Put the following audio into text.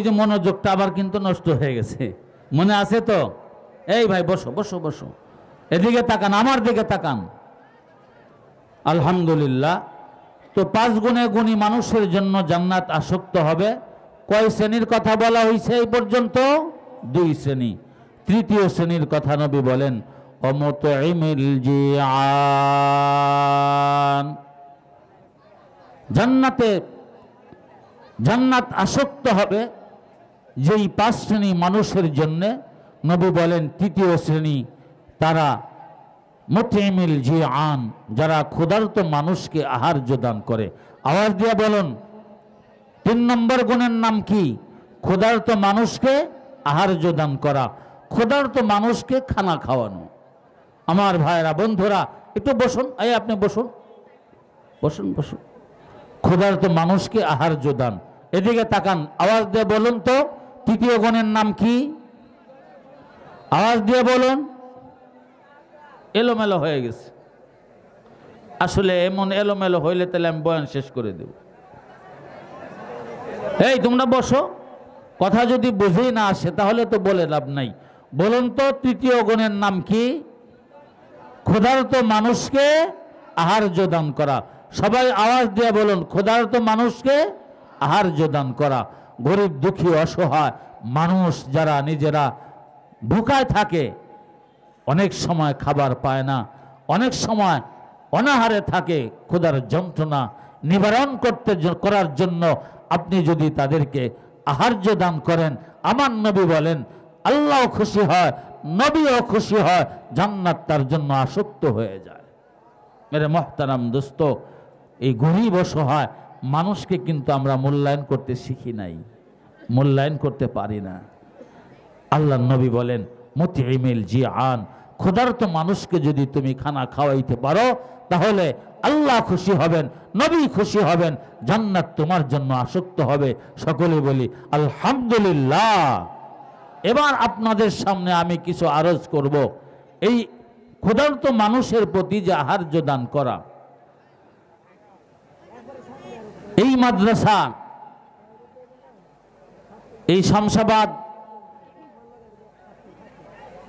এই যে মনোযোগটা আবার কিন্তু নষ্ট হয়ে গেছে, মনে আছে তো? এই ভাই বসো বসো বসো, এদিকে তাকান, আমার দিকে তাকান। আলহামদুলিল্লাহ। তো 5 গুণে গুণী মানুষের জন্য জান্নাত আসক্ত হবে। কয় শ্রেণীর কথা বলা হয়েছে এই পর্যন্ত? 2 শ্রেণী। তৃতীয় শ্রেণীর কথা নবী বলেন অমুতঈমিল জিআন। জান্নাত আসক্ত হবে যেই 5 শ্রেণী মানুষের জন্য, নবী বলেন তৃতীয় শ্রেণী তারা মুতঈমিল জিআন, যারা ক্ষুধার্ত মানুষকে আহার্য দান করে। আওয়াজ দিয়ে বলুন 3 নম্বর গুণের নাম কি? ক্ষুধার্ত মানুষকে আহার্য দান করা, ক্ষুধার্ত মানুষকে খানা খাওয়ানো। আমার ভাইরা বন্ধুরা একটু বসুন, এই আপনি বসুন বসুন বসুন। ক্ষুধার্ত মানুষকে আহার্য দান, এদিকে তাকান, আওয়াজ দিয়ে বলুন তো তৃতীয় গুণের নাম কি? আওয়াজ দিয়ে বলুন। এলোমেলো হয়ে গেছে আসলে, এমন এলোমেলো হইলে তাহলে আমি বয়ান শেষ করে দেব। এই তোমরা বসো, কথা যদি বুঝেই না আসে তাহলে তো বলে লাভ নাই। বলুন তো তৃতীয় গুণের নাম কি? ক্ষুধার্ত মানুষকে আহার্য দান করা। সবাই আওয়াজ দিয়ে বলুন, ক্ষুধার্ত মানুষকে আহার্য দান করা। গরিব দুঃখী অসহায় মানুষ যারা নিজেরা ভুখায় থাকে, অনেক সময় খাবার পায় না, অনেক সময় অনাহারে থাকে, ক্ষুধার যন্ত্রণা নিবারণ করার জন্য আপনি যদি তাদেরকে আহার্য দান করেন, আমার নবী বলেন আল্লাহ খুশি হয়, নবীও খুশি হয়, জান্নাত তার জন্য আসক্ত হয়ে যায়। মেরে মুহতারাম দোস্ত, এই গরিব অসহায় মানুষকে কিন্তু আমরা মূল্যায়ন করতে শিখি নাই, মূল্যায়ন করতে পারি না। আল্লাহ নবী বলেন মুতঈমিল জিআন, ক্ষুধার্ত মানুষকে যদি তুমি খানা খাওয়াইতে পারো তাহলে আল্লাহ খুশি হবেন, নবী খুশি হবেন, জান্নাত তোমার জন্য আসক্ত হবে। সকলে বলি আলহামদুলিল্লাহ। এবার আপনাদের সামনে আমি কিছু আরজ করব। এই ক্ষুধার্ত মানুষের প্রতি যে আহার্য দান করা, এই মাদ্রাসা, এই শামসাবাদ